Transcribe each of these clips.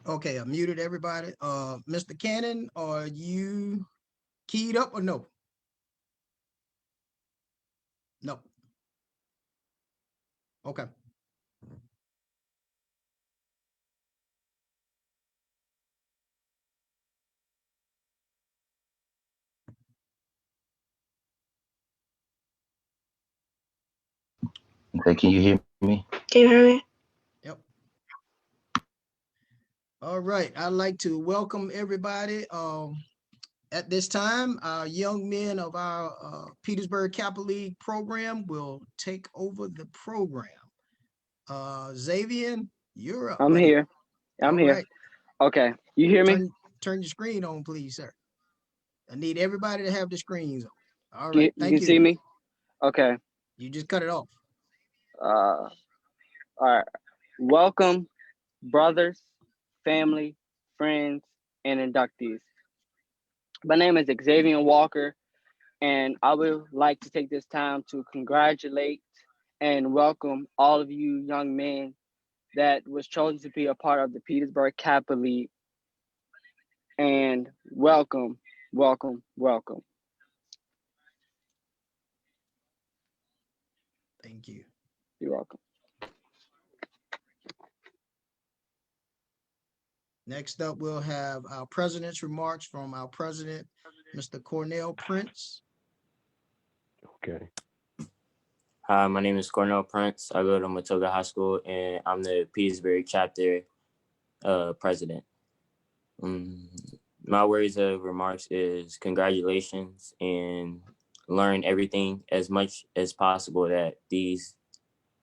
Okay, I muted everybody. Mr. Cannon, are you keyed up or no? No. Okay. Okay, can you hear me? Can you hear me? Yep. All right. I'd like to welcome everybody. At this time, our young men of our Petersburg Kappa League program will take over the program. Xavier, you're up, I'm buddy. here. I'm All here. right. Okay. You hear me? Turn your screen on, please, sir. I need everybody to have the screens on. All right. You Thank can you. see me? Okay. You just cut it off. All right. Welcome, brothers, family, friends, and inductees. My name is Xavier Walker, and I would like to take this time to congratulate and welcome all of you young men that was chosen to be a part of the Petersburg Kappa League. And welcome, welcome, welcome. Thank you. You're welcome. Next up, we'll have our president's remarks from our president, Mr. Cornell Prince. Okay. Hi, my name is Cornell Prince. I go to Matoga High School, and I'm the Petersburg chapter president. Um, my words of remarks is congratulations and learn everything as much as possible that these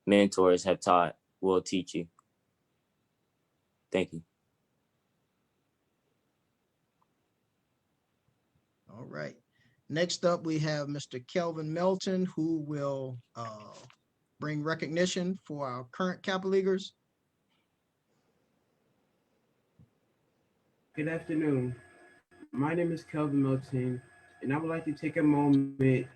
mentors have taught will teach you. Thank you. All right. Next up, we have Mr. Kelvin Melton, who will bring recognition for our current Kappa Leaguers. Good afternoon. My name is Kelvin Milton, and I would like to take a moment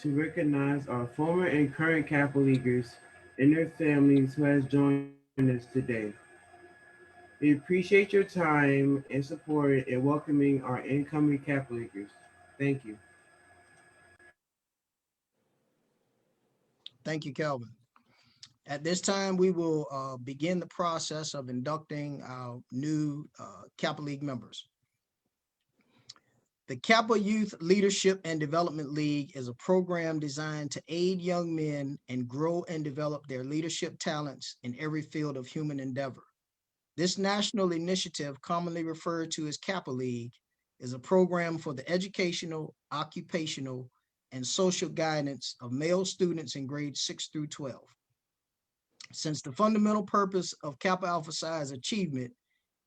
to recognize our former and current Kappa Leaguers and their families who has joined us today. We appreciate your time and support in welcoming our incoming Kappa Leaguers. Thank you. Thank you, Kelvin. At this time, we will begin the process of inducting our new Kappa League members. The Kappa Youth Leadership and Development League is a program designed to aid young men and grow and develop their leadership talents in every field of human endeavor. This national initiative, commonly referred to as Kappa League, is a program for the educational, occupational, and social guidance of male students in grades 6 through 12. Since the fundamental purpose of Kappa Alpha Psi is achievement,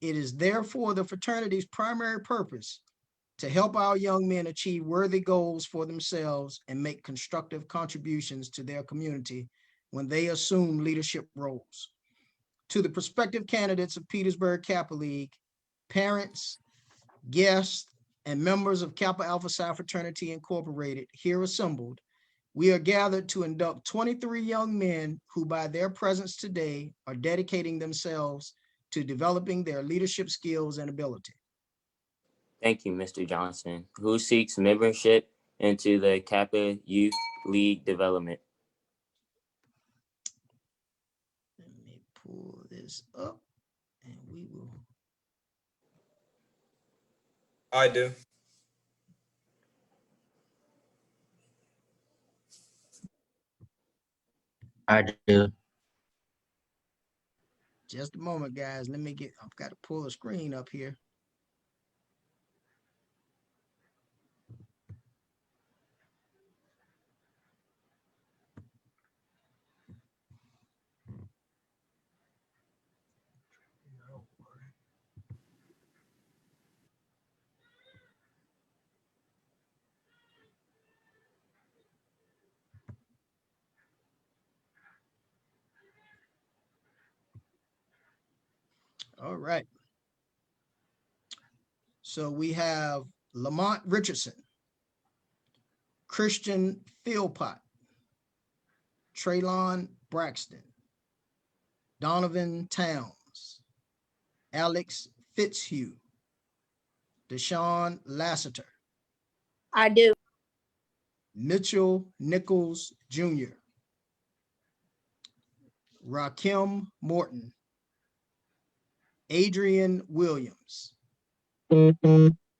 it is therefore the fraternity's primary purpose to help our young men achieve worthy goals for themselves and make constructive contributions to their community when they assume leadership roles. To the prospective candidates of Petersburg Kappa League, parents, guests, and members of Kappa Alpha Psi Fraternity Incorporated here assembled, we are gathered to induct 23 young men who, by their presence today, are dedicating themselves to developing their leadership skills and ability. Thank you, Mr. Johnson, who seeks membership into the Kappa Youth League Development. Let me pull this up and we will. I do. I do. Just a moment, guys. I've got to pull the screen up here. All right. So we have Lamont Richardson, Christian Philpott, Traylon Braxton, Donovan Towns, Alex Fitzhugh, Deshaun Lassiter, I do. Mitchell Nichols Jr., Rakim Morton, Adrian Williams,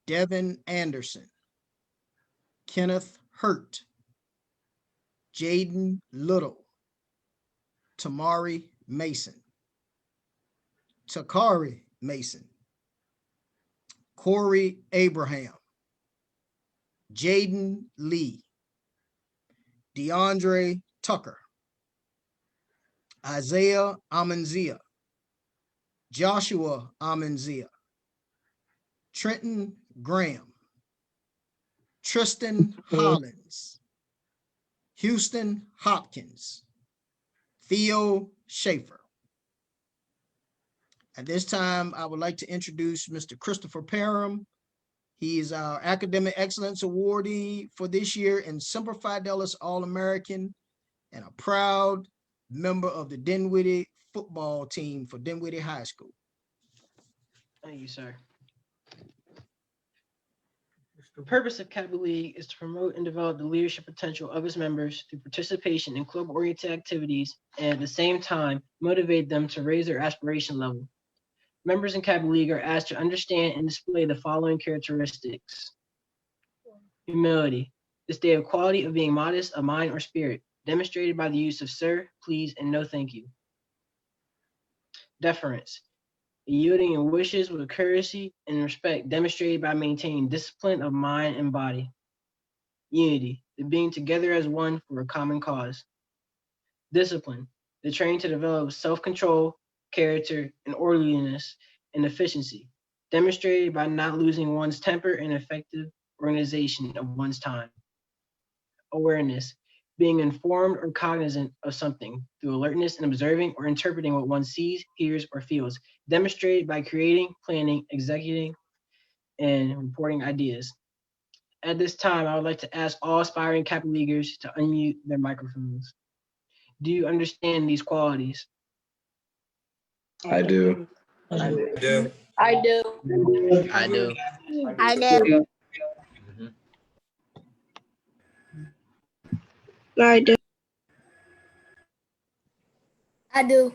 Devin Anderson, Kenneth Hurt, Jaden Little, Tamari Mason, Takari Mason, Corey Abraham, Jaden Lee, DeAndre Tucker, Isaiah Amanzia, Joshua Amanzia, Trenton Graham, Tristan Hollins, Houston Hopkins, Theo Schaefer. At this time, I would like to introduce Mr. Christopher Parham. He is our Academic Excellence Awardee for this year and Semper Fidelis All-American and a proud member of the Dinwiddie football team for Dinwiddie High School. Thank you, sir. The purpose of Kappa League is to promote and develop the leadership potential of its members through participation in club-oriented activities and at the same time motivate them to raise their aspiration level. Members in Kappa League are asked to understand and display the following characteristics. Humility, the state of quality of being modest of mind or spirit, demonstrated by the use of sir, please, and no thank you. Deference, yielding in wishes with courtesy and respect demonstrated by maintaining discipline of mind and body. Unity, the being together as one for a common cause. Discipline, the training to develop self-control, character, and orderliness and efficiency, demonstrated by not losing one's temper and effective organization of one's time. Awareness, being informed or cognizant of something through alertness and observing or interpreting what one sees, hears, or feels, demonstrated by creating, planning, executing, and reporting ideas. At this time, I would like to ask all aspiring Kappa Leaguers to unmute their microphones. Do you understand these qualities? I do. I do. I do. I do. I do. I do.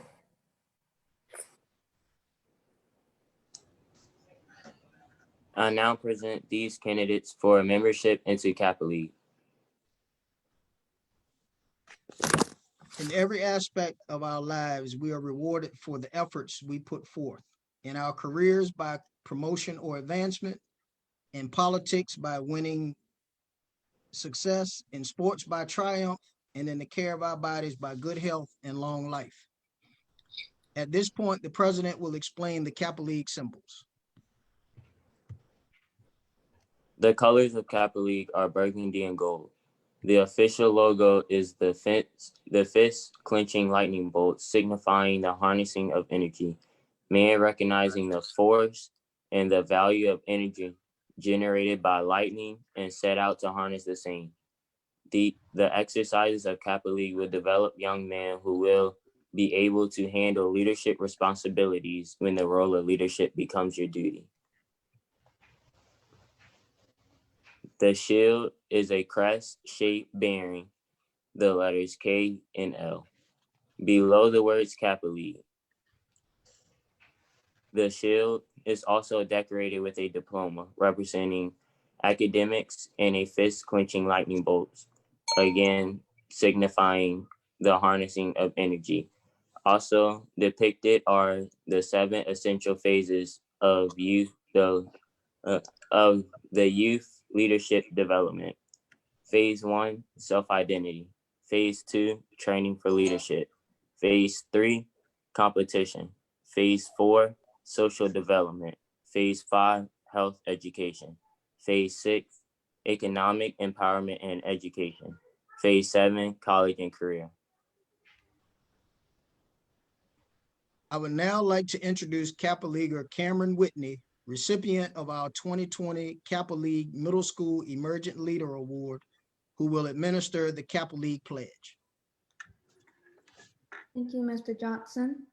I now present these candidates for membership into Kappa League. In every aspect of our lives, we are rewarded for the efforts we put forth. In our careers by promotion or advancement, in politics by winning success, in sports by triumph, and in the care of our bodies by good health and long life. At this point, the president will explain the Kappa League symbols. The colors of Kappa League are burgundy and gold. The official logo is the fist clenching lightning bolt, signifying the harnessing of energy, man recognizing the force and the value of energy generated by lightning and set out to harness the same. The exercises of Kappa League will develop young men who will be able to handle leadership responsibilities when the role of leadership becomes your duty. The shield is a crest-shaped bearing the letters K and L below the words Kappa League. The shield is also decorated with a diploma representing academics and a fist-clenching lightning bolts, again signifying the harnessing of energy. Also depicted are the 7 essential phases of youth leadership development. Phase 1, self-identity. Phase 2, training for leadership. Phase 3, competition. Phase 4, social development. Phase 5, health education. Phase 6, economic empowerment and education. Phase 7, college and career. I would now like to introduce Kappa Leaguer Cameron Whitney, recipient of our 2020 Kappa League Middle School Emergent Leader Award, who will administer the Kappa League pledge. Thank you, Mr. Johnson.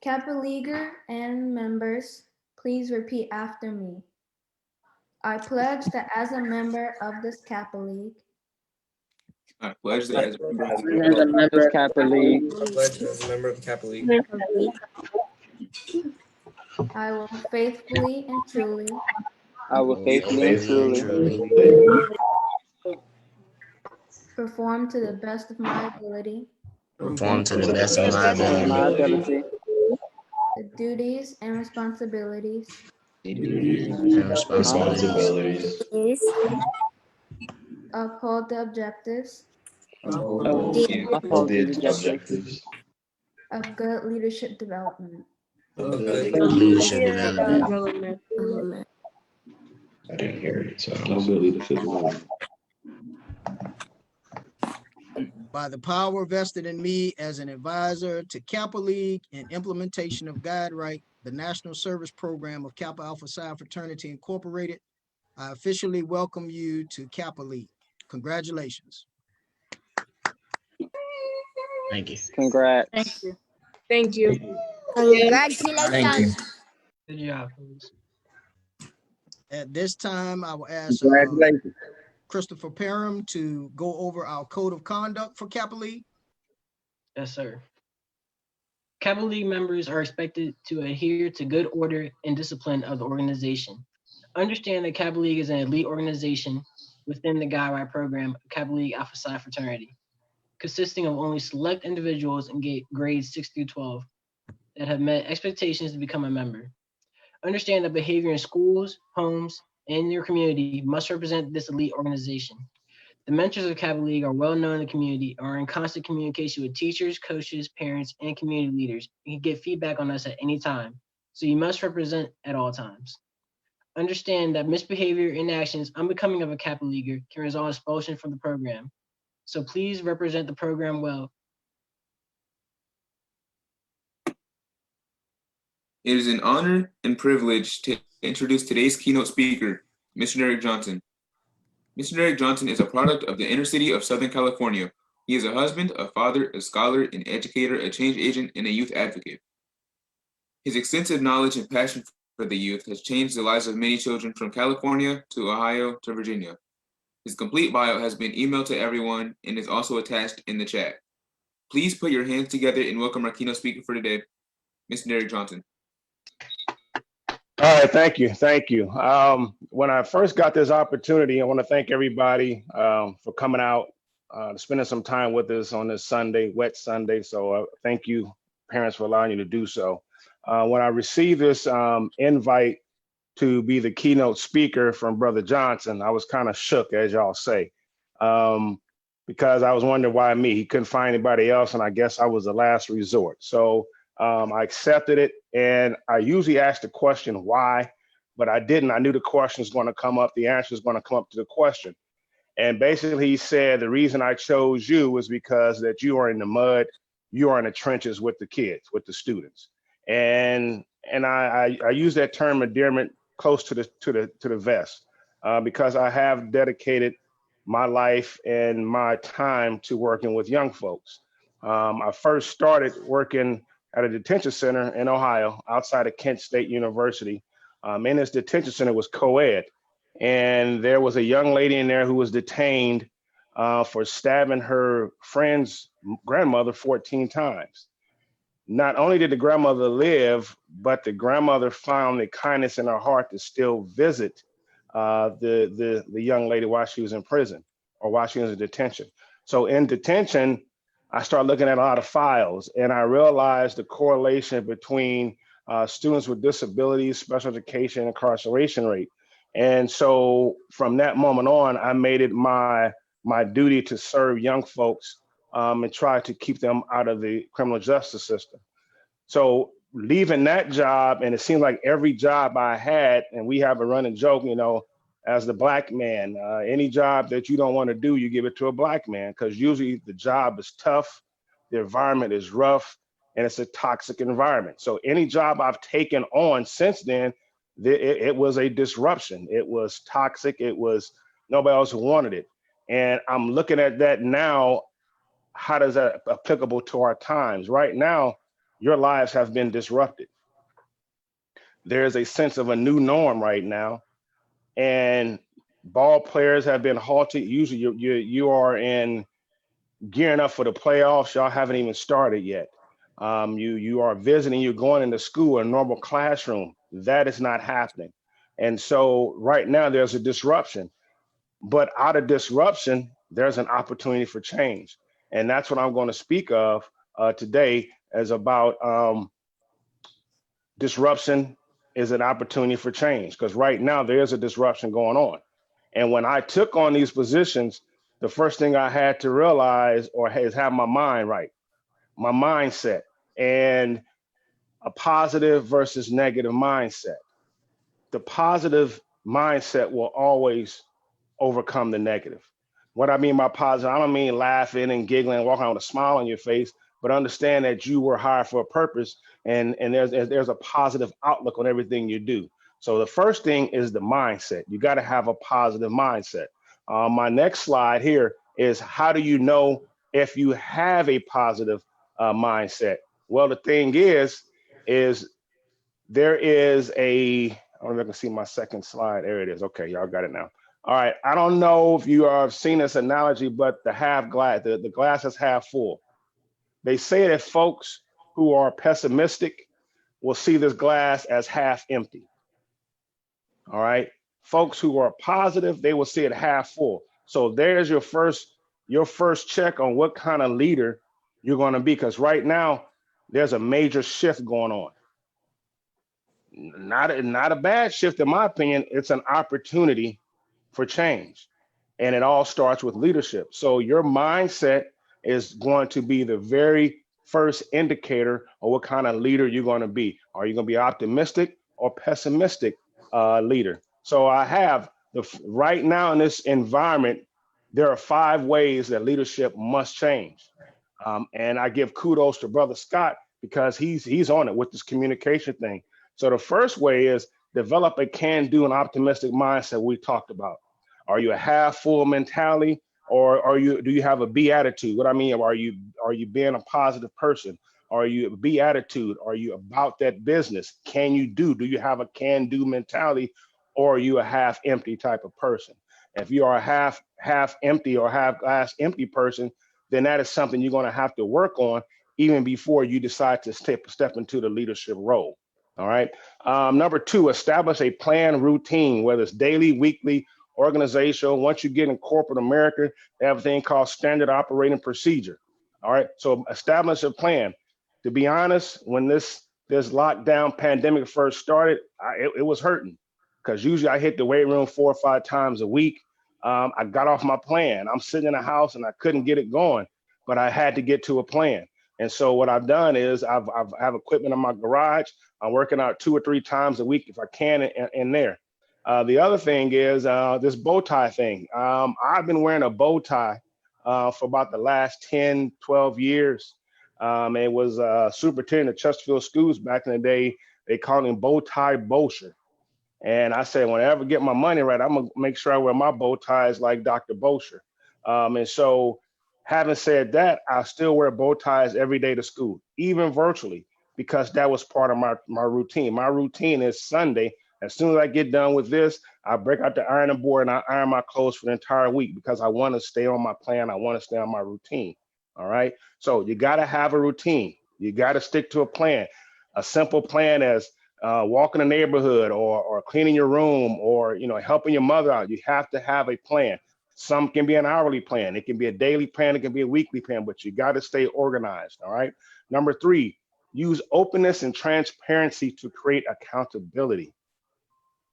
Kappa Leaguer and members, please repeat after me. I pledge that as a member of this Kappa League, I pledge that as a member of As a member of Kappa League, I pledge as a member of the Kappa League. I will faithfully and truly I will faithfully and truly perform to the best of my ability Perform to the best to of the my best of my ability. ability the duties and responsibilities And responsibilities. uphold the objectives uphold the objectives of good leadership development. Leadership development. I didn't hear it, so I don't No know. good leadership development. By the power vested in me as an advisor to Kappa League and implementation of Guide Right, the National Service Program of Kappa Alpha Psi Fraternity Incorporated, I officially welcome you to Kappa League. Congratulations. Thank you. Congrats. Thank you. Thank you. Thank you. Good job, fellas. At this time, I will ask Congratulations. Christopher Parham to go over our code of conduct for Kappa League. Yes, sir. Kappa League members are expected to adhere to good order and discipline of the organization. Understand that Kappa League is an elite organization within the Guide Right program of Kappa League Alpha Psi Fraternity, consisting of only select individuals in grades 6 through 12 that have met expectations to become a member. Understand that behavior in schools, homes, and your community must represent this elite organization. The mentors of Kappa League are well known in the community, are in constant communication with teachers, coaches, parents, and community leaders. You can get feedback on us at any time, so you must represent at all times. Understand that misbehavior, inactions, unbecoming of a Kappa Leaguer can result in expulsion from the program. So please represent the program well. It is an honor and privilege to introduce today's keynote speaker, Mr. Derek Johnson. Mr. Derek Johnson is a product of the inner city of Southern California. He is a husband, a father, a scholar, an educator, a change agent, and a youth advocate. His extensive knowledge and passion for the youth has changed the lives of many children from California to Ohio to Virginia. His complete bio has been emailed to everyone and is also attached in the chat. Please put your hands together and welcome our keynote speaker for today, Mr. Derek Johnson. All right, thank you, thank you. When I first got this opportunity, I want to thank everybody for coming out, spending some time with us on this Sunday, wet Sunday. So thank you, parents, for allowing you to do so. When I received this invite to be the keynote speaker from Brother Johnson, I was kind of shook, as y'all say, because I was wondering why me. He couldn't find anybody else, and I guess I was the last resort. So I accepted it, and I usually ask the question why, but I didn't. I knew the question was going to come up, the answer is going to come up to the question. And basically he said, the reason I chose you was because that you are in the mud, you are in the trenches with the kids, with the students. And I use that term endearment close to the vest because I have dedicated my life and my time to working with young folks. I first started working at a detention center in Ohio, outside of Kent State University. In this detention center was co-ed. And there was a young lady in there who was detained for stabbing her friend's grandmother 14 times. Not only did the grandmother live, but the grandmother found the kindness in her heart to still visit the young lady while she was in prison or while she was in detention. So in detention, I started looking at a lot of files, and I realized the correlation between students with disabilities, special education, incarceration rate. And so from that moment on, I made it my duty to serve young folks and try to keep them out of the criminal justice system. So leaving that job, and it seemed like every job I had, and we have a running joke, you know, as the Black man, any job that you don't want to do, you give it to a Black man, because usually the job is tough, the environment is rough, and it's a toxic environment. So any job I've taken on since then, it was a disruption. It was toxic. It was nobody else wanted it. And I'm looking at that now. How does that applicable to our times? Right now, your lives have been disrupted. There's a sense of a new norm right now, and ball players have been halted. Usually you are in gearing up for the playoffs. Y'all haven't even started yet. You are visiting, you're going into school, a normal classroom. That is not happening. And so right now there's a disruption, but out of disruption, there's an opportunity for change. And that's what I'm going to speak of today, as about disruption is an opportunity for change, because right now there is a disruption going on. And when I took on these positions, the first thing I had to realize is have my mind right, my mindset, and a positive versus negative mindset. The positive mindset will always overcome the negative. What I mean by positive, I don't mean laughing and giggling and walking around with a smile on your face, but understand that you were hired for a purpose, and there's a positive outlook on everything you do. So the first thing is the mindset. You got to have a positive mindset. My next slide here is, how do you know if you have a positive mindset? Well, the thing is there is a, I don't know if I can see my second slide. There it is. Okay, y'all got it now. All right, I don't know if you have seen this analogy, but the glass is half full. They say that folks who are pessimistic will see this glass as half empty. All right, folks who are positive, they will see it half full. So there's your first check on what kind of leader you're going to be, because right now there's a major shift going on. Not a bad shift, in my opinion. It's an opportunity for change. And it all starts with leadership. So your mindset is going to be the very first indicator of what kind of leader you're going to be. Are you going to be optimistic or pessimistic leader? So I have right now in this environment, there are 5 ways that leadership must change. And I give kudos to Brother Scott, because he's on it with this communication thing. So the first way is develop a can-do and optimistic mindset we talked about. Are you a half full mentality, or do you have a B attitude? What I mean, are you being a positive person? Are you a B attitude? Are you about that business? Do you have a can-do mentality, or are you a half empty type of person? If you are a half empty or half glass empty person, then that is something you're going to have to work on even before you decide to step into the leadership role. All right. Number 2, establish a planned routine, whether it's daily, weekly, organizational. Once you get in corporate America, they have a thing called standard operating procedure. All right. So establish a plan. To be honest, when this lockdown pandemic first started, it was hurting, because usually I hit the weight room 4 or 5 times a week. I got off my plan. I'm sitting in the house and I couldn't get it going, but I had to get to a plan. And so what I've done is I have equipment in my garage. I'm working out 2 or 3 times a week if I can in there. The other thing is this bow tie thing. I've been wearing a bow tie for about the last 10, 12 years. It was superintendent of Chesterfield Schools back in the day. They called him Bow Tie Bosher. And I said, whenever I ever get my money right, I'm going to make sure I wear my bow ties like Dr. Bosher. And so having said that, I still wear bow ties every day to school, even virtually, because that was part of my routine. My routine is Sunday. As soon as I get done with this, I break out the ironing board and I iron my clothes for the entire week, because I want to stay on my plan. I want to stay on my routine. All right. So you got to have a routine. You got to stick to a plan. A simple plan as walking the neighborhood, or cleaning your room, or helping your mother out. You have to have a plan. Some can be an hourly plan. It can be a daily plan. It can be a weekly plan, but you got to stay organized. All right. Number 3, use openness and transparency to create accountability.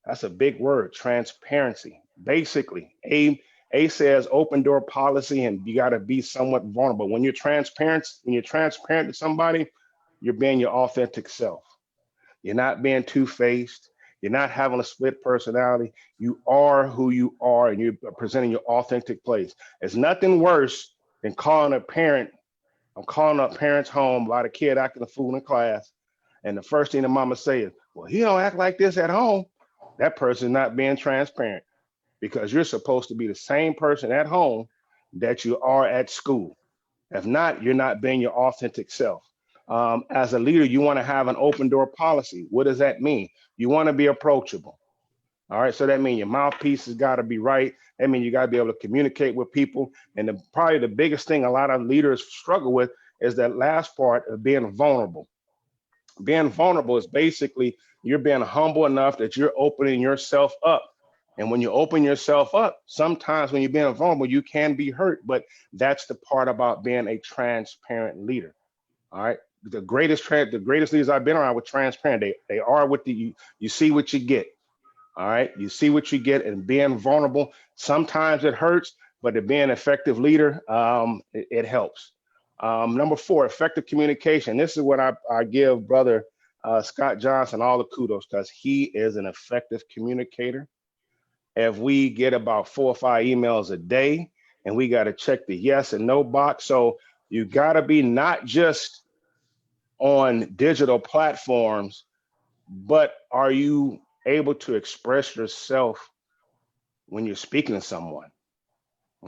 That's a big word, transparency. Basically, A says open door policy, and you got to be somewhat vulnerable. When you're transparent to somebody, you're being your authentic self. You're not being two-faced. You're not having a split personality. You are who you are, and you're presenting your authentic place. There's nothing worse than calling a parent. I'm calling up parents' home about a kid acting a fool in class, and the first thing the mama says, well, he don't act like this at home. That person's not being transparent, because you're supposed to be the same person at home that you are at school. If not, you're not being your authentic self. As a leader, you want to have an open door policy. What does that mean? You want to be approachable. All right, so that means your mouthpiece has got to be right. That means you got to be able to communicate with people. And probably the biggest thing a lot of leaders struggle with is that last part of being vulnerable. Being vulnerable is basically you're being humble enough that you're opening yourself up. And when you open yourself up, sometimes when you're being vulnerable, you can be hurt. But that's the part about being a transparent leader. All right. The greatest leaders I've been around were transparent. They are what you see what you get. All right. You see what you get, and being vulnerable. Sometimes it hurts, but to be an effective leader, it helps. Number 4, effective communication. This is what I give brother Scott Johnson all the kudos, because he is an effective communicator. If we get about 4 or 5 emails a day, and we got to check the yes and no box. So you got to be not just on digital platforms, but are you able to express yourself when you're speaking to someone?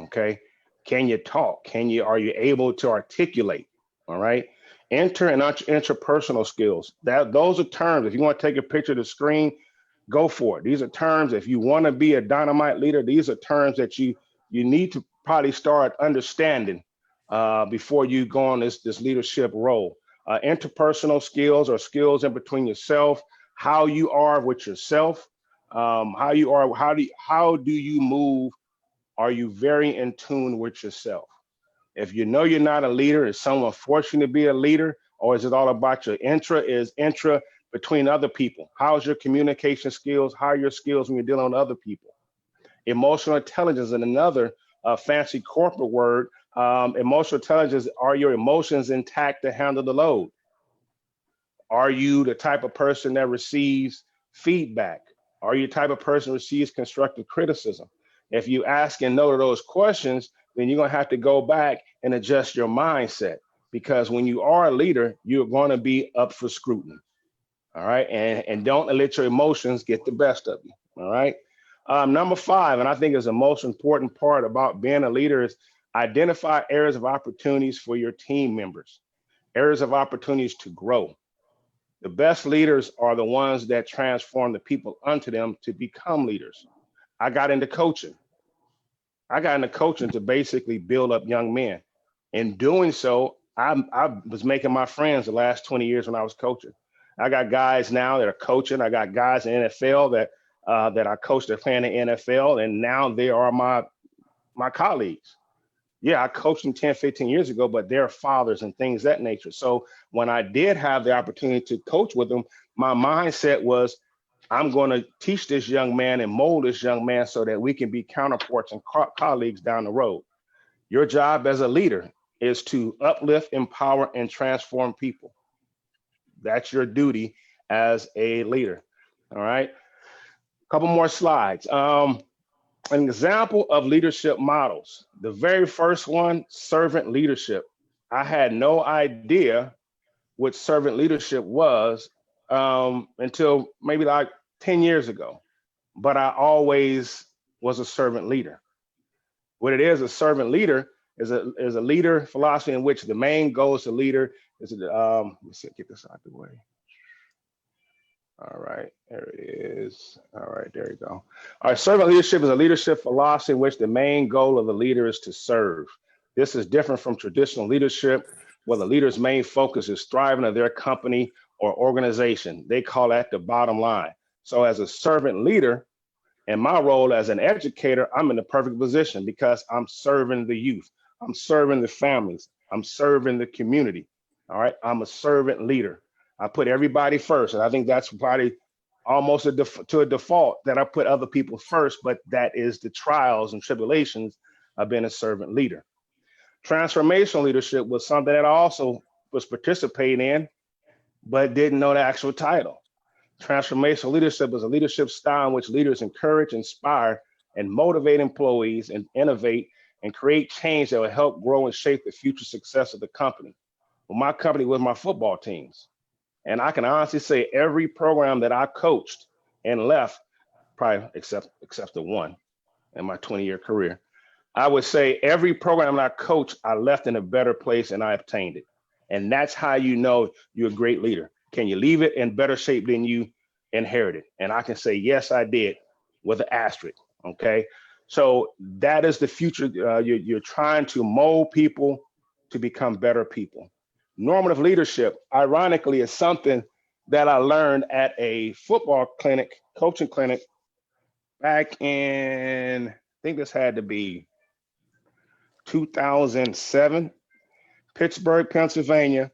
Okay. Can you talk? Are you able to articulate? All right. Inter and interpersonal skills. Those are terms. If you want to take a picture of the screen, go for it. These are terms. If you want to be a dynamite leader, these are terms that you need to probably start understanding before you go on this leadership role. Interpersonal skills are skills in between yourself, how you are with yourself, how do you move? Are you very in tune with yourself? If you know you're not a leader, is someone forcing you to be a leader, or is it all about your intra between other people? How's your communication skills? How are your skills when you're dealing with other people? Emotional intelligence is another fancy corporate word. Emotional intelligence, are your emotions intact to handle the load? Are you the type of person that receives feedback? Are you the type of person who receives constructive criticism? If you ask and know those questions, then you're going to have to go back and adjust your mindset, because when you are a leader, you're going to be up for scrutiny. All right. And don't let your emotions get the best of you. All right. Number 5, and I think is the most important part about being a leader, is identify areas of opportunities for your team members, areas of opportunities to grow. The best leaders are the ones that transform the people unto them to become leaders. I got into coaching to basically build up young men. In doing so, I was making my friends the last 20 years when I was coaching. I got guys now that are coaching. I got guys in the NFL that I coached that play in the NFL, and now they are my colleagues. Yeah, I coached them 10, 15 years ago, but they're fathers and things of that nature. So when I did have the opportunity to coach with them, my mindset was, I'm going to teach this young man and mold this young man so that we can be counterparts and colleagues down the road. Your job as a leader is to uplift, empower, and transform people. That's your duty as a leader. All right. A couple more slides. An example of leadership models. The very first one, servant leadership. I had no idea what servant leadership was until maybe like 10 years ago, but I always was a servant leader. What it is, a servant leader is a leader philosophy in which the main goal is the leader is, let's see, get this out the way. All right, there it is. All right, there you go. All right, servant leadership is a leadership philosophy in which the main goal of the leader is to serve. This is different from traditional leadership, where the leader's main focus is thriving of their company or organization. They call that the bottom line. So as a servant leader, in my role as an educator, I'm in the perfect position because I'm serving the youth. I'm serving the families. I'm serving the community. All right, I'm a servant leader. I put everybody first. And I think that's probably almost to a default that I put other people first, but that is the trials and tribulations of being a servant leader. Transformational leadership was something that I also was participating in, but didn't know the actual title. Transformational leadership is a leadership style in which leaders encourage, inspire, and motivate employees and innovate and create change that will help grow and shape the future success of the company. Well, my company was my football teams. And I can honestly say every program that I coached and left, probably except the one in my 20-year career, I would say every program that I coached, I left in a better place and I obtained it. And that's how you know you're a great leader. Can you leave it in better shape than you inherited? And I can say, yes, I did, with an asterisk. Okay. So that is the future. You're trying to mold people to become better people. Normative leadership, ironically, is something that I learned at a football clinic, coaching clinic, back in, I think this had to be 2007, Pittsburgh, Pennsylvania,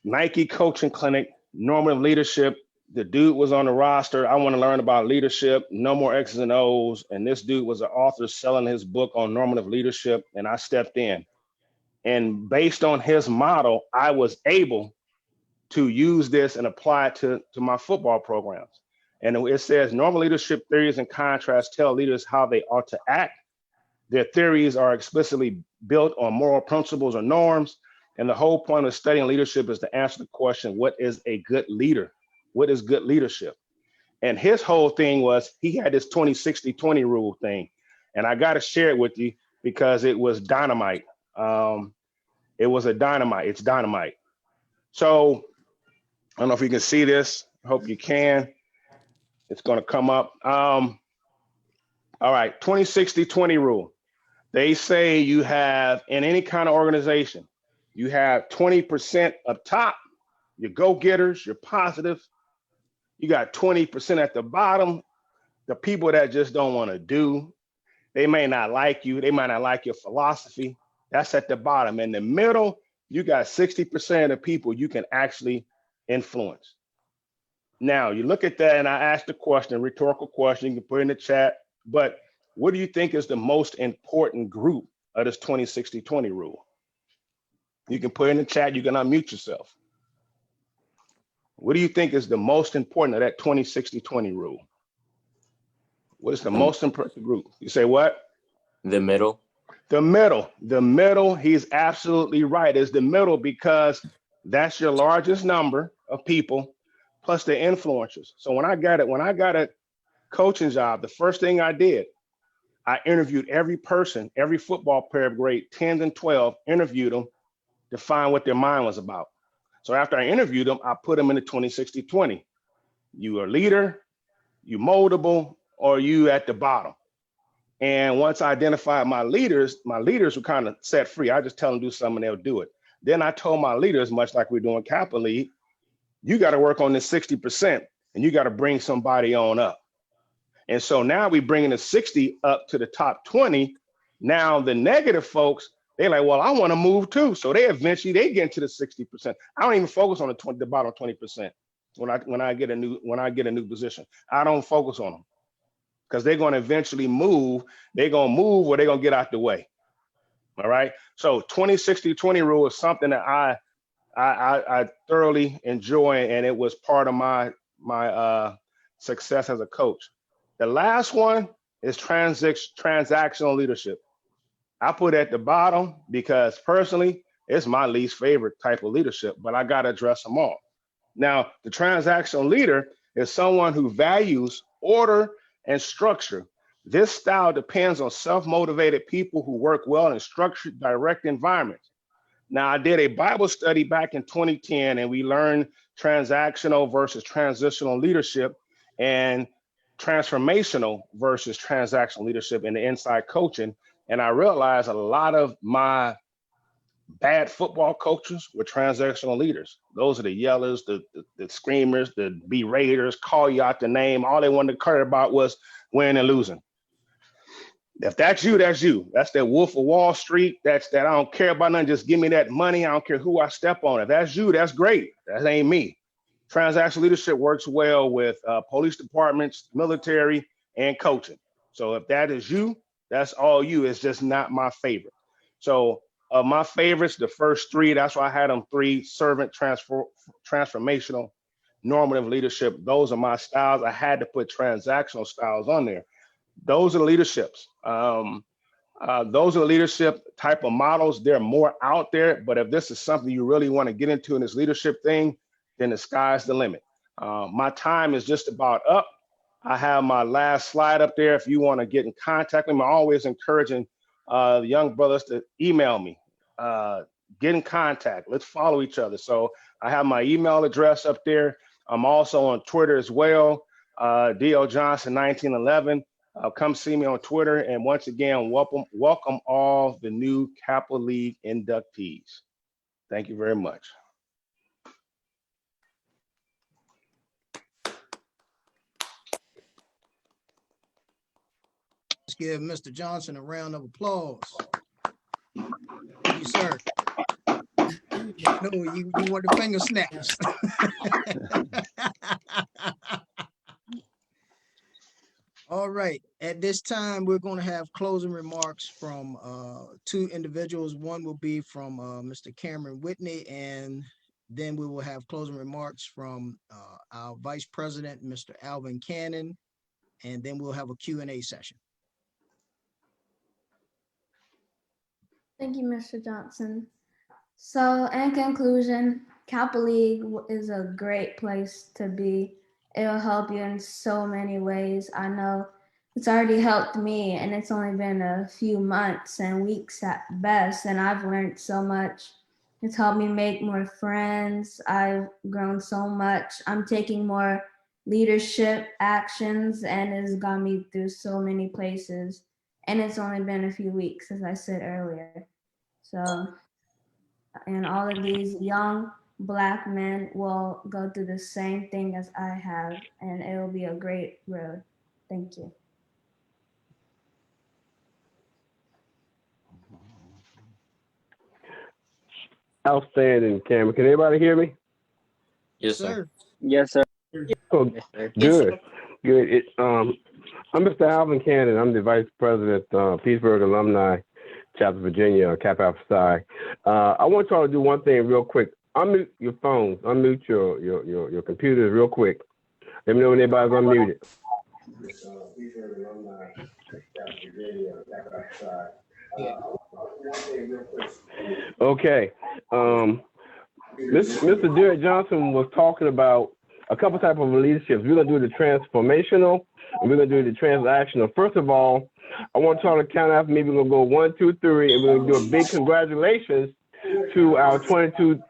Nike coaching clinic, normative leadership. The dude was on the roster. I want to learn about leadership, no more X's and O's. And this dude was an author selling his book on normative leadership. And I stepped in. And based on his model, I was able to use this and apply it to my football programs. And it says normal leadership theories and contrasts tell leaders how they ought to act. Their theories are explicitly built on moral principles or norms. And the whole point of studying leadership is to answer the question, what is a good leader? What is good leadership? And his whole thing was, he had this 20-60-20 rule thing. And I got to share it with you because it was dynamite. It was a dynamite. It's dynamite. So I don't know if you can see this. I hope you can. It's going to come up. All right, 20-60-20 rule. They say you have, in any kind of organization, you have 20% up top, your go-getters, your positive. You got 20% at the bottom, the people that just don't want to do. They may not like you. They might not like your philosophy. That's at the bottom. In the middle, you got 60% of the people you can actually influence. Now, you look at that, and I asked a question, a rhetorical question, you can put in the chat, but what do you think is the most important group of this 20-60-20 rule? You can put in the chat, you can unmute yourself. What do you think is the most important of that 20-60-20 rule? What is the most important group? You say what? The middle. The middle. The middle, he's absolutely right, is the middle, because that's your largest number of people plus the influencers. So when I got a coaching job, the first thing I did, I interviewed every person, every football player of grade 10 and 12, interviewed them to find what their mind was about. So after I interviewed them, I put them in the 20-60-20. You are a leader, you moldable, or you at the bottom. And once I identified my leaders were kind of set free. I just tell them to do something and they'll do it. Then I told my leaders, much like we're doing Kappa League, you got to work on this 60% and you got to bring somebody on up. And so now we bringing the 60 up to the top 20. Now the negative folks, they're like, well, I want to move too. So they eventually get into the 60%. I don't even focus on the bottom 20% when I get a new position. I don't focus on them because they're going to eventually move. They're going to move or they're going to get out the way. All right. So 20-60-20 rule is something that I thoroughly enjoy, and it was part of my success as a coach. The last one is transactional leadership. I put it at the bottom because personally, it's my least favorite type of leadership, but I got to address them all. Now, the transactional leader is someone who values order and structure. This style depends on self-motivated people who work well in structured, direct environments. Now, I did a Bible study back in 2010, and we learned transactional versus transitional leadership and transformational versus transactional leadership in the inside coaching. And I realized a lot of my bad football coaches were transactional leaders. Those are the yellers, the screamers, the beraters, call you out the name. All they wanted to care about was winning and losing. If that's you, that's you. That's that Wolf of Wall Street. That's that I don't care about nothing. Just give me that money. I don't care who I step on. If that's you, that's great. That ain't me. Transactional leadership works well with police departments, military, and coaching. So if that is you, that's all you. It's just not my favorite. So my favorites, the first three, that's why I had them three: servant, transformational, normative leadership. Those are my styles. I had to put transactional styles on there. Those are the leaderships. Those are the leadership type of models. They're more out there, but if this is something you really want to get into in this leadership thing, then the sky's the limit. My time is just about up. I have my last slide up there. If you want to get in contact with me, I'm always encouraging the young brothers to email me. get in contact. Let's follow each other. So I have my email address up there. I'm also on Twitter as well, DL Johnson 1911. Come see me on Twitter. And once again, welcome all the new Kappa League inductees. Thank you very much. Let's give Mr. Johnson a round of applause. Thank you, sir. No, you want the finger snaps. All right. At this time, we're going to have closing remarks from two individuals. One will be from Mr. Cameron Whitney, and then we will have closing remarks from our Vice President, Mr. Alvin Cannon, and then we'll have a Q&A session. Thank you, Mr. Johnson. So in conclusion, Kappa League is a great place to be. It'll help you in so many ways. I know it's already helped me, and it's only been a few months and weeks at best, and I've learned so much. It's helped me make more friends. I've grown so much. I'm taking more leadership actions, and it's got me through so many places. And it's only been a few weeks, as I said earlier. So, and all of these young Black men will go through the same thing as I have, and it will be a great road. Thank you. Outstanding, Cameron. Can everybody hear me? Yes, sir. Yes, sir. Oh, Yes, sir. good. Good. I'm Mr. Alvin Cannon. I'm the Vice President, Petersburg Alumni, Chapter Virginia, Kappa Alpha Psi. I want y'all to do one thing real quick. Unmute your phones. Unmute your computers real quick. Let me know when everybody's unmuted. Okay. Mr. Derek Johnson was talking about a couple types of leaderships. We're going to do the transformational and we're going to do the transactional. First of all, I want y'all to count after me. We're going to go 1, 2, 3, and we're going to do a big congratulations to our 23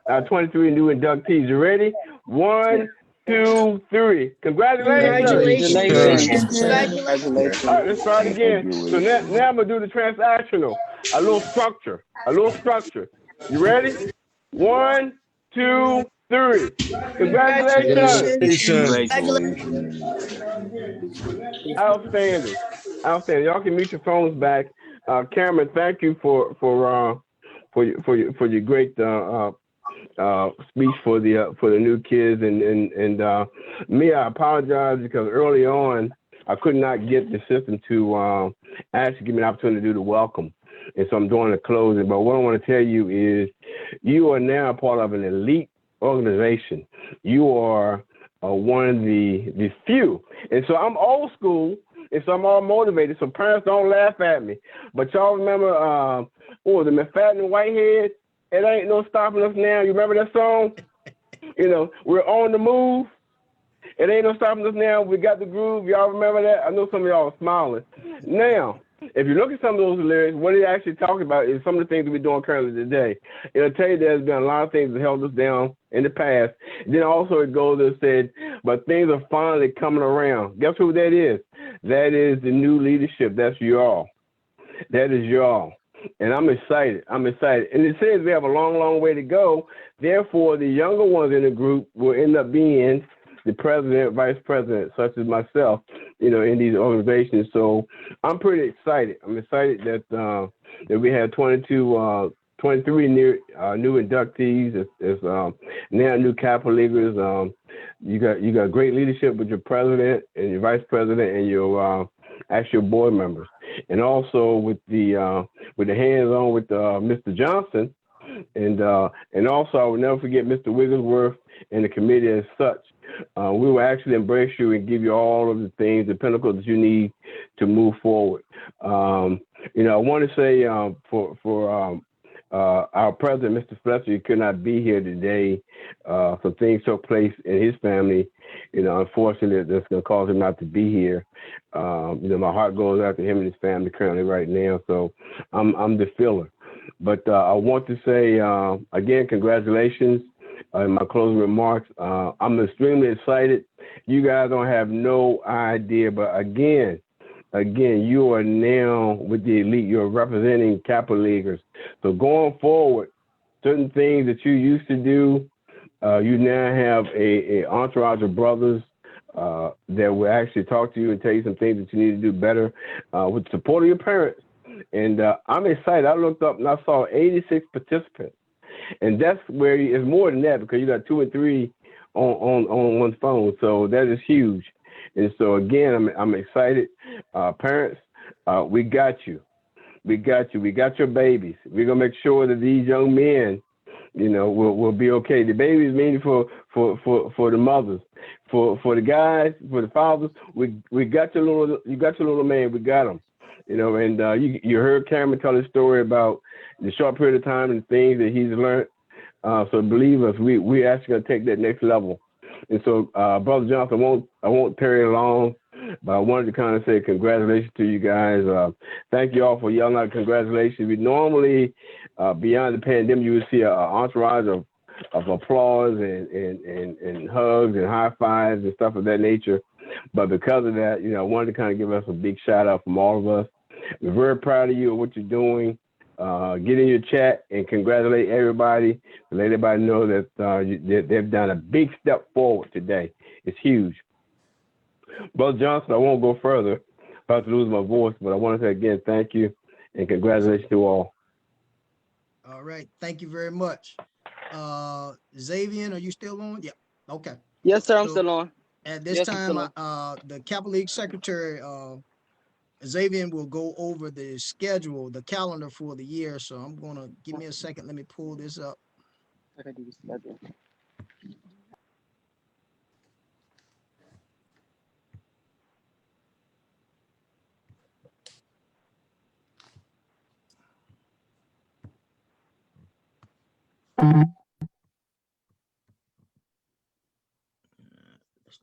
new inductees. You ready? 1, 2, 3. Congratulations. Congratulations. All right, let's try it again. So now I'm going to do the transactional. A little structure. You ready? 1, 2, 3. Congratulations. Outstanding. Y'all can mute your phones back. Cameron, thank you for your great speech for the new kids and me. I apologize because early on I could not get the system to actually give me an opportunity to do the welcome, and so I'm doing the closing. But what I want to tell you is, you are now part of an elite organization. You are one of the few, and so I'm old school, and so I'm all motivated. So parents, don't laugh at me. But y'all remember, the McFadden and Whitehead? It ain't no stopping us now. You remember that song? You know, we're on the move. It ain't no stopping us now. We got the groove. Y'all remember that? I know some of y'all are smiling. Now, if you look at some of those lyrics, what they're actually talking about is some of the things that we're doing currently today. It'll tell you there's been a lot of things that held us down in the past. Then also it goes and said, but things are finally coming around. Guess who that is? That is the new leadership. That's y'all. That is y'all. And I'm excited. And it says we have a long, long way to go. Therefore, the younger ones in the group will end up being the president, vice president, such as myself, in these organizations. So I'm pretty excited. I'm excited that we have 23 new inductees as now new Kappa Leaguers. You got great leadership with your president and your vice president and your actual board members, and also with the hands-on with Mr. Johnson, and also I will never forget Mr. Wigglesworth and the committee as such. We will actually embrace you and give you all of the things, the pinnacles that you need to move forward. I want to say for our president, Mr. Fletcher, he could not be here today. Some things took place in his family, unfortunately, that's going to cause him not to be here. My heart goes out to him and his family currently right now. So I'm the filler. But I want to say again, congratulations. In my closing remarks, I'm extremely excited. You guys don't have no idea, but again, you are now with the elite. You're representing Kappa Leaguers. So going forward, certain things that you used to do, you now have a entourage of brothers that will actually talk to you and tell you some things that you need to do better with the support of your parents. And I'm excited. I looked up and I saw 86 participants. And that's where it's more than that because you got 2 and 3 on one phone. So that is huge. And so again, I'm excited. Parents, we got you. We got you. We got your babies. We're gonna make sure that these young men, will be okay. The babies meaning for the mothers, for the guys, for the fathers. We got your little man. We got him. And you heard Cameron tell his story about the short period of time and things that he's learned. So believe us, we actually gonna take that next level. And so, Brother Johnson, I won't tarry long, but I wanted to kind of say congratulations to you guys. Thank you all for yelling out congratulations. We normally, beyond the pandemic, you would see an entourage of applause and hugs and high fives and stuff of that nature. But because of that, I wanted to kind of give us a big shout out from all of us. We're very proud of you and what you're doing. Get in your chat and congratulate everybody. Let everybody know that they've done a big step forward today. It's huge. Brother Johnson, I won't go further. I'm about to lose my voice, but I want to say again, thank you and congratulations to all. All right. Thank you very much. Xavier, are you still on? Yeah. Okay. Yes, sir. I'm still on. At this time, the Kappa League Secretary, Xavier, will go over the schedule, the calendar for the year. So I'm going to give me a second. Let me pull this up. That's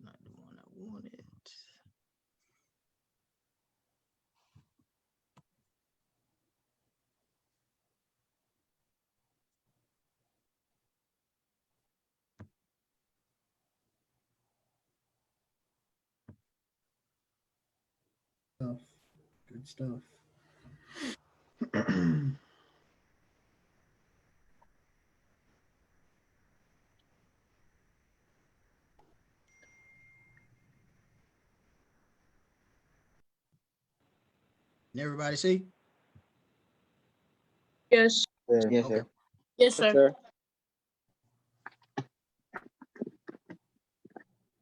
not the one I wanted. Good stuff. Everybody see? Yes. Yes, Okay. sir. Yes, sir.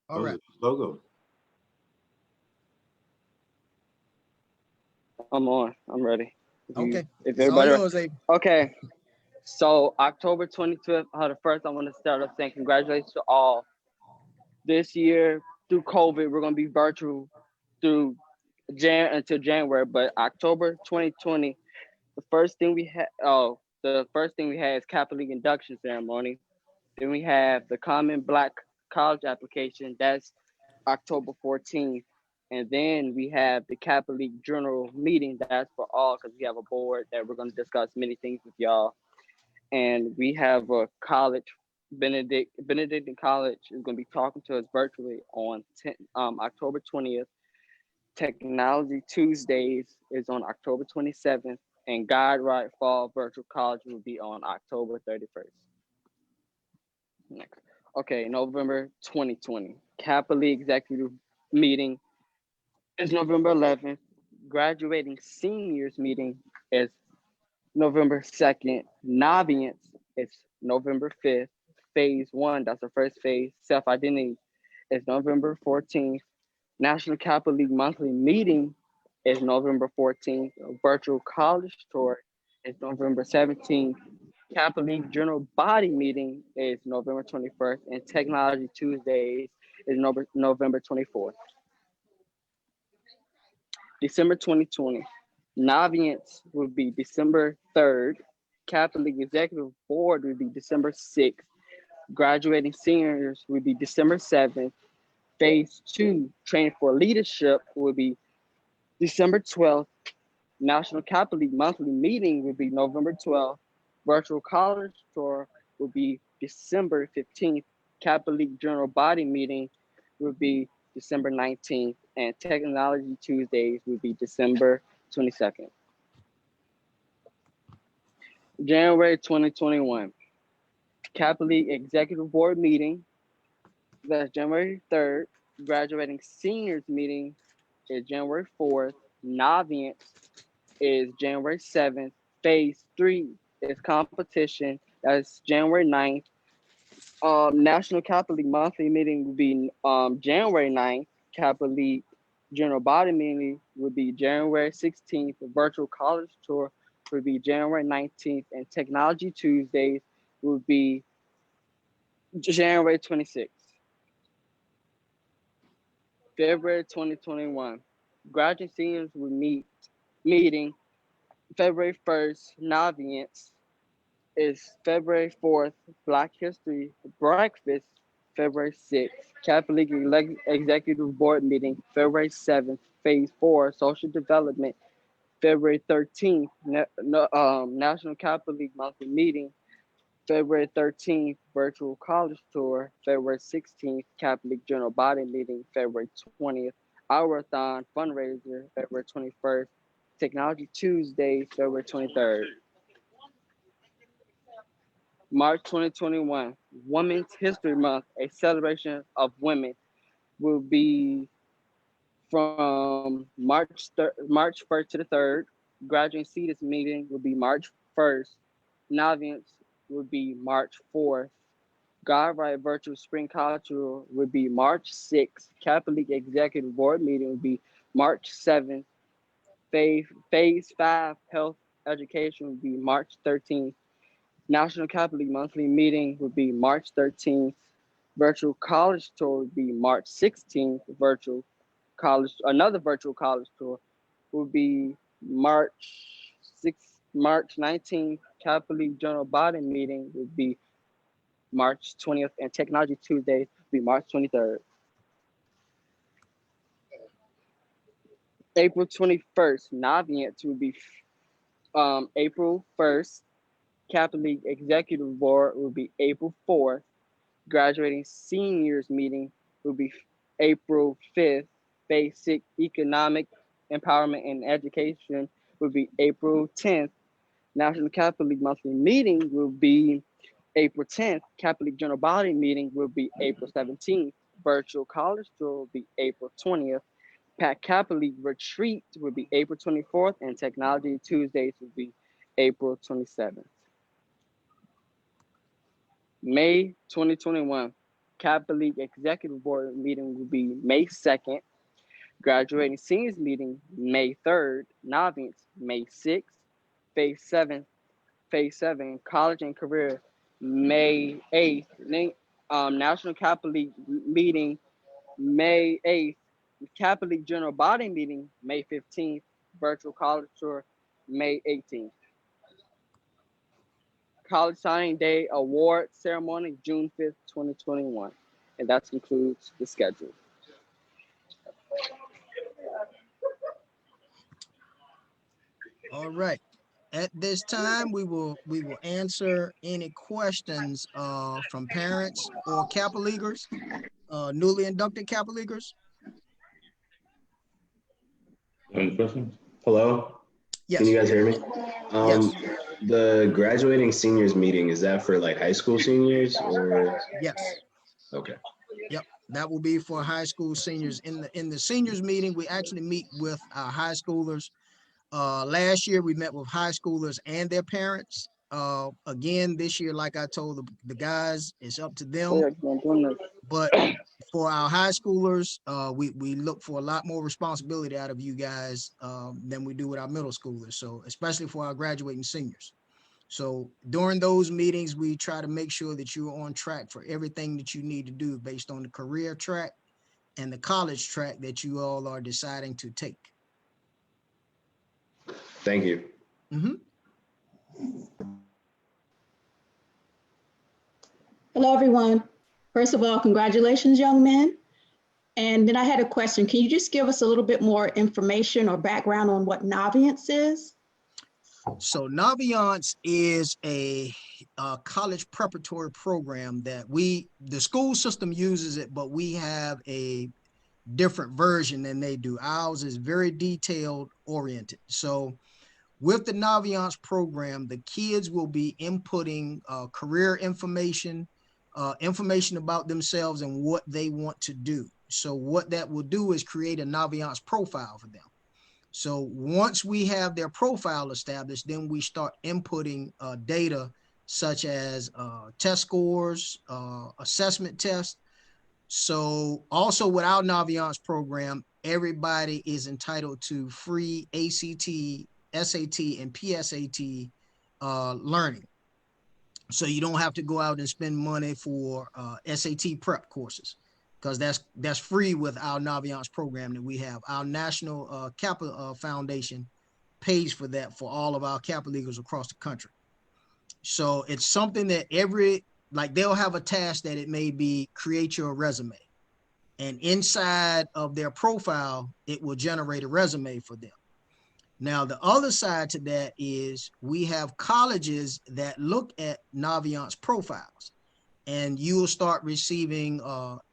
All right. Logo. I'm on. I'm ready. Okay. If It's all everybody, yours, Xavier. okay. So October 25th, first I want to start off saying congratulations to all. This year through COVID, we're gonna be virtual through until January, but October 2020, the first thing we had is Kappa League induction ceremony. Then we have the Common Black College application. That's October 14th. And then we have the Kappa League General meeting. That's for all because we have a board that we're going to discuss many things with y'all. And we have a college, Benedictine College is going to be talking to us virtually on October 20th. Technology Tuesdays is on October 27th. And Guide Right Fall Virtual College will be on October 31st. Next. Okay, November 2020. Kappa League Executive Meeting is November 11th. Graduating Seniors Meeting is November 2nd. Noviance is November 5th. Phase 1, that's the first phase, self-identity, is November 14th. National Kappa League Monthly Meeting is November 14th. Virtual College Tour is November 17th. Kappa League General Body Meeting is November 21st, and Technology Tuesdays is November 24th. December 2020, Noviance will be December 3rd. Kappa League Executive Board will be December 6th. Graduating Seniors will be December 7th. Phase 2, Training for Leadership, will be December 12th. National Kappa League monthly meeting will be November 12th. Virtual college tour will be December 15th. Kappa League general body meeting will be December 19th. And Technology Tuesdays will be December 22nd. January 2021. Kappa League Executive Board meeting. That's January 3rd. Graduating seniors meeting is January 4th. Noviance is January 7th. Phase 3 is competition. That's January 9th. National Kappa League monthly meeting will be January 9th. Kappa League general body meeting will be January 16th. The virtual college tour will be January 19th. And Technology Tuesdays will be January 26th. February 2021. Graduate seniors will meeting February 1st. Noviance is February 4th. Black History breakfast February 6th. Kappa League Executive Board meeting February 7th. Phase 4 Social Development February 13th. National Kappa League monthly meeting February 13th. Virtual college tour February 16th. Kappa League general body meeting February 20th. Hour-a-thon fundraiser February 21st. Technology Tuesday February 23rd. March 2021, Women's History Month, a celebration of women, will be from March 1st to the 3rd. Graduate Students meeting will be March 1st. Noviance will be March 4th. God Right Virtual Spring Cultural will be March 6th. Kappa League Executive Board meeting will be March 7th. Phase 5 Health Education will be March 13th. National Kappa League monthly meeting would be March 13th. Virtual college tour would be March 16th. Another virtual college tour would be March 19th. Kappa League general body meeting would be March 20th, and Technology Tuesdays would be March 23rd. April 21st, Noviance would be April 1st. Kappa League Executive Board will be April 4th. Graduating seniors meeting will be April 5th. Basic Economic Empowerment and Education will be April 10th. National Kappa League monthly meeting will be April 10th. Kappa League general body meeting will be April 17th. Virtual college tour will be April 20th. Kappa League retreat will be April 24th, and Technology Tuesdays will be April 27th. May 2021, Kappa League Executive Board meeting will be May 2nd. Graduating seniors meeting, May 3rd. Noviance, May 6th. Phase 7, college and career, May 8th. National Kappa League meeting, May 8th. Kappa League general body meeting, May 15th. Virtual college tour, May 18th. College Signing Day Award Ceremony, June 5th, 2021. And that concludes the schedule. All right. At this time, we will answer any questions from parents or Kappa Leaguers, newly inducted Kappa Leaguers. Any questions? Hello? Yes. Can you guys hear me? Yes. The graduating seniors meeting, is that for like high school seniors or? Yes. Okay. Yep. That will be for high school seniors. In the seniors meeting, we actually meet with our high schoolers. Last year we met with high schoolers and their parents. Again, this year, like I told the guys, it's up to them. But for our high schoolers, we look for a lot more responsibility out of you guys than we do with our middle schoolers. So especially for our graduating seniors. So during those meetings, we try to make sure that you're on track for everything that you need to do based on the career track and the college track that you all are deciding to take. Thank you. Hello, everyone. First of all, congratulations, young men. And then I had a question. Can you just give us a little bit more information or background on what Naviance is? So Naviance is a college preparatory program that the school system uses it, but we have a different version than they do. Ours is very detailed oriented. So with the Naviance program, the kids will be inputting career information, information about themselves and what they want to do. So what that will do is create a Naviance profile for them. So once we have their profile established, then we start inputting data such as test scores, assessment tests. So also with our Naviance program, everybody is entitled to free ACT, SAT, and PSAT learning. So you don't have to go out and spend money for SAT prep courses, because that's free with our Naviance program that we have. Our National Kappa Foundation pays for that for all of our Kappa Leaguers across the country. So it's something that they'll have a task that it may be create your resume. And inside of their profile, it will generate a resume for them. Now, the other side to that is we have colleges that look at Naviance profiles, and you will start receiving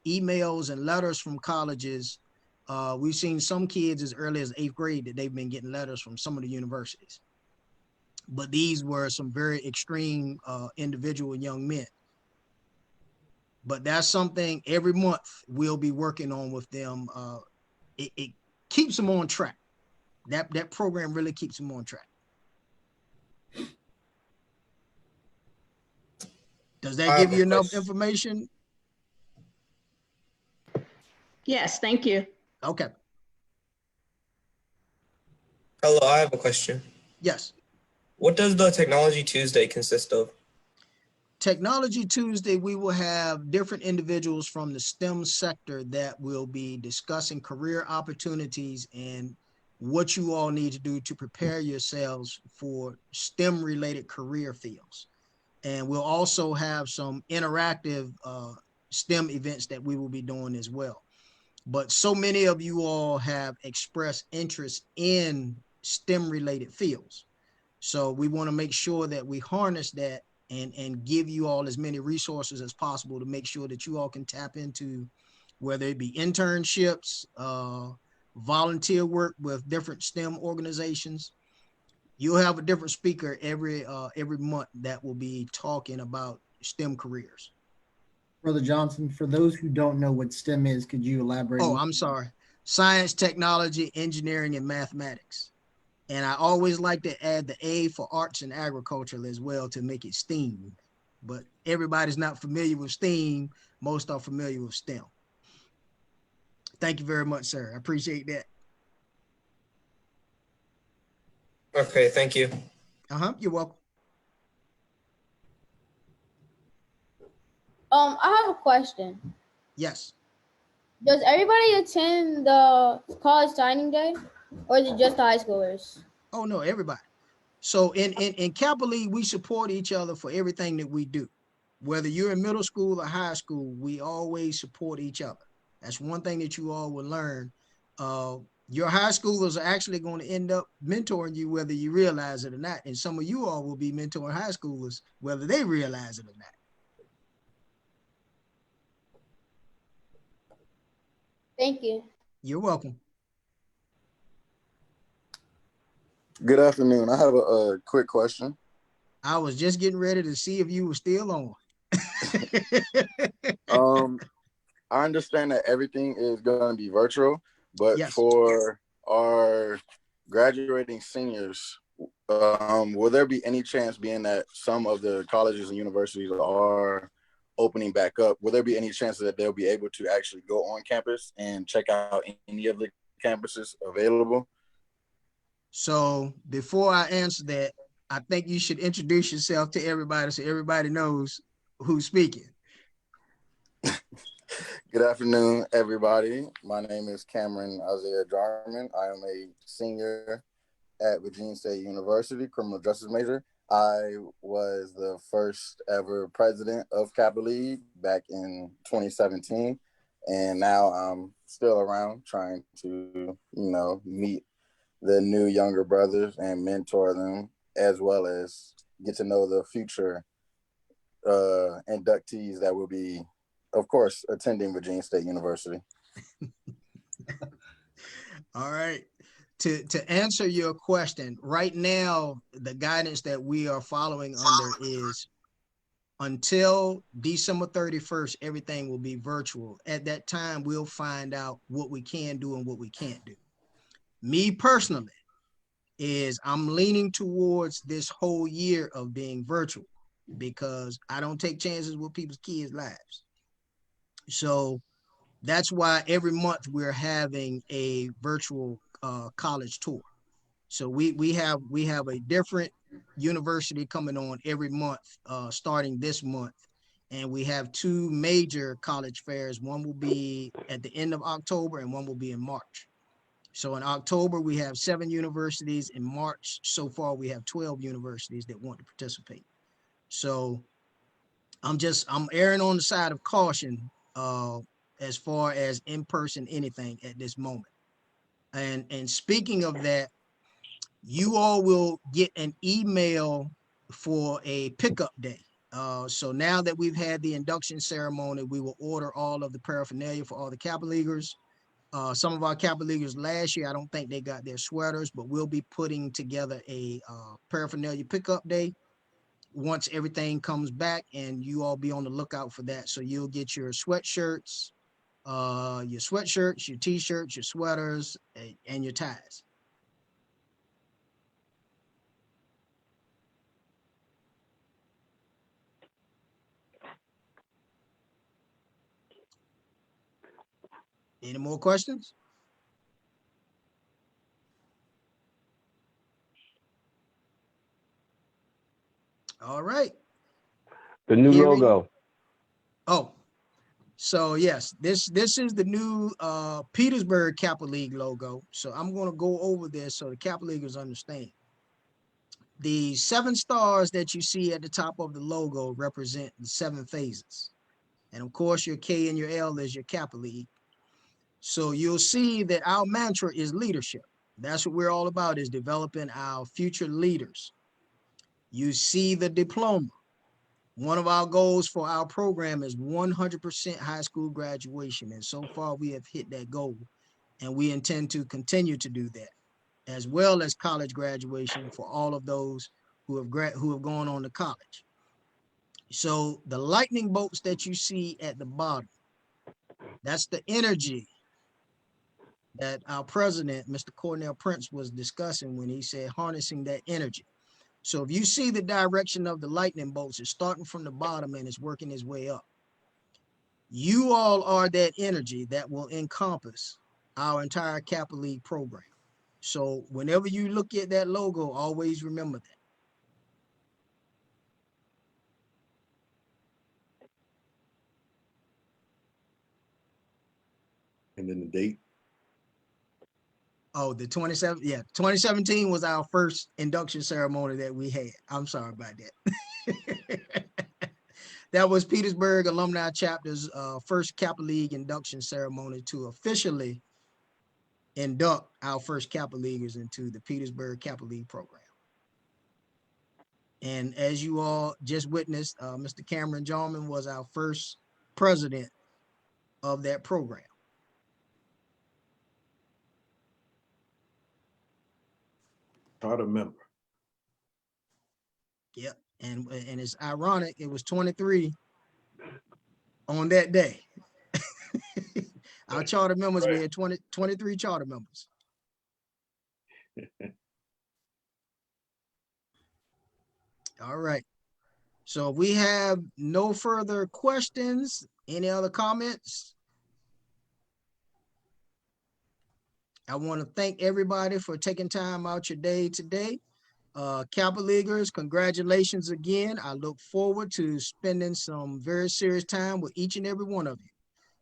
emails and letters from colleges. We've seen some kids as early as 8th grade that they've been getting letters from some of the universities. But these were some very extreme individual young men. But that's something every month we'll be working on with them. It keeps them on track. That program really keeps them on track. Does that give you enough information? Yes, thank you. Okay. Hello, I have a question. Yes. What does the Technology Tuesday consist of? Technology Tuesday, we will have different individuals from the STEM sector that will be discussing career opportunities and what you all need to do to prepare yourselves for STEM related career fields. And we'll also have some interactive STEM events that we will be doing as well. But so many of you all have expressed interest in STEM related fields. So we want to make sure that we harness that and give you all as many resources as possible to make sure that you all can tap into, whether it be internships, volunteer work with different STEM organizations. You'll have a different speaker every month that will be talking about STEM careers. Brother Johnson, for those who don't know what STEM is, could you elaborate? Oh, I'm sorry. Science, technology, engineering, and mathematics. And I always like to add the A for arts and agriculture as well to make it STEAM. But everybody's not familiar with STEAM. Most are familiar with STEM. Thank you very much, sir. I appreciate that. Okay, thank you. You're welcome. I have a question. Yes. Does everybody attend the college signing day, or is it just the high schoolers? Oh no, everybody. So in Kappa League, we support each other for everything that we do. Whether you're in middle school or high school, we always support each other. That's one thing that you all will learn. Your high schoolers are actually going to end up mentoring you whether you realize it or not. And some of you all will be mentoring high schoolers whether they realize it or not. Thank you. You're welcome. Good afternoon. I have a quick question. I was just getting ready to see if you were still on. I understand that everything is going to be virtual, but yes. For our graduating seniors, will there be any chance, being that some of the colleges and universities are opening back up, will there be any chance that they'll be able to actually go on campus and check out any of the campuses available? So before I answer that, I think you should introduce yourself to everybody so everybody knows who's speaking. Good afternoon, everybody. My name is Cameron Isaiah Jarman. I am a senior at Virginia State University, criminal justice major. I was the first ever president of Kappa League back in 2017. And now I'm still around trying to, meet the new younger brothers and mentor them, as well as get to know the future inductees that will be, of course, attending Virginia State University. All right. To answer your question, right now, the guidance that we are following under is until December 31st, everything will be virtual. At that time, we'll find out what we can do and what we can't do. Me personally, I'm leaning towards this whole year of being virtual because I don't take chances with people's kids' lives. So that's why every month we're having a virtual college tour. So we have a different university coming on every month, starting this month. And we have two major college fairs. One will be at the end of October and one will be in March. So in October, we have 7 universities. In March, so far, we have 12 universities that want to participate. So I'm erring on the side of caution as far as in-person anything at this moment. And speaking of that, you all will get an email for a pickup day. So now that we've had the induction ceremony, we will order all of the paraphernalia for all the Kappa Leaguers. Some of our Kappa Leaguers last year, I don't think they got their sweaters, but we'll be putting together a paraphernalia pickup day once everything comes back, and you all be on the lookout for that. So you'll get your sweatshirts, your t-shirts, your sweaters, and your ties. Any more questions? All right. The new logo. Oh, so yes, this is the new Petersburg Kappa League logo. So I'm going to go over this so the Kappa Leaguers understand. The 7 stars that you see at the top of the logo represent the 7 phases. And of course, your K and your L is your Kappa League. So you'll see that our mantra is leadership. That's what we're all about, is developing our future leaders. You see the diploma. One of our goals for our program is 100% high school graduation. And so far we have hit that goal, and we intend to continue to do that, as well as college graduation for all of those who have gone on to college. So the lightning bolts that you see at the bottom, that's the energy that our president, Mr. Cornell Prince, was discussing when he said harnessing that energy. So if you see the direction of the lightning bolts, it's starting from the bottom and it's working its way up. You all are that energy that will encompass our entire Kappa League program. So whenever you look at that logo, always remember that. And then the date. Oh, the 27th. Yeah, 2017 was our first induction ceremony that we had. I'm sorry about that. That was Petersburg Alumni Chapter's first Kappa League induction ceremony to officially induct our first Kappa Leaguers into the Petersburg Kappa League program. And as you all just witnessed, Mr. Cameron Jarman was our first president of that program. Charter member. Yep. And it's ironic, it was 23 on that day. Our charter members, we had 23 charter members. All right. So if we have no further questions, any other comments? I want to thank everybody for taking time out your day today. Kappa Leaguers, congratulations again. I look forward to spending some very serious time with each and every one of you.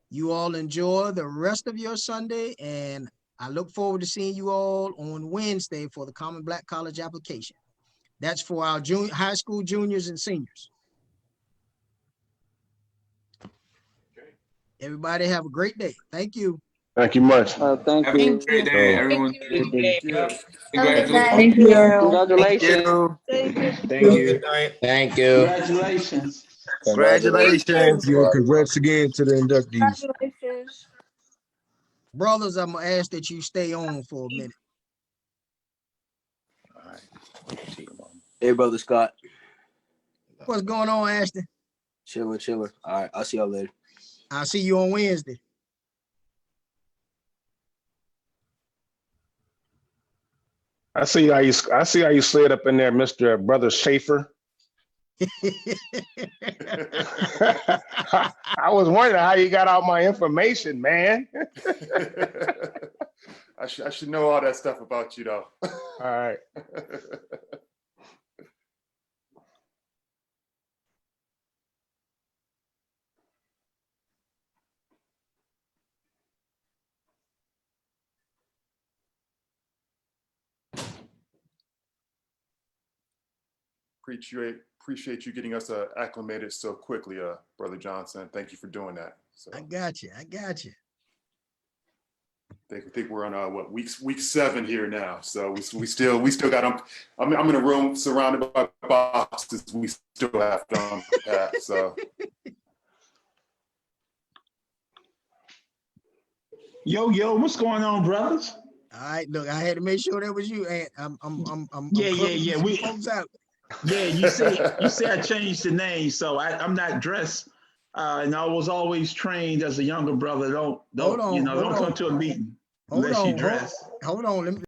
You all enjoy the rest of your Sunday, and I look forward to seeing you all on Wednesday for the Common Black College application. That's for our high school juniors and seniors. Everybody have a great day. Thank you. Thank you much. Thank Have a you. great day, everyone. Congratulations. Thank you. Congratulations. Thank you. Thank you. Congratulations. Congratulations. Yo, congrats again to the inductees. Congratulations. Brothers, I'm gonna ask that you stay on for a minute. Hey, brother Scott. What's going on, Ashton? Chiller. All right, I'll see y'all later. I'll see you on Wednesday. I see how you slid up in there, Mr. Brother Schaefer. I was wondering how you got all my information, man. I should know all that stuff about you, though. All right. Appreciate you getting us acclimated so quickly, Brother Johnson. Thank you for doing that. So I got you. I think we're on what week 7 here now. So we still got them. I'm in a room surrounded by boxes. We still have to unpack. So Yo, what's going on, brothers? All right, look, I had to make sure that was you, and I'm Yeah. some folks out. Yeah, you say I changed the name, so I'm not dressed. And I was always trained as a younger brother. Don't come to a meeting unless you dress. Hold on.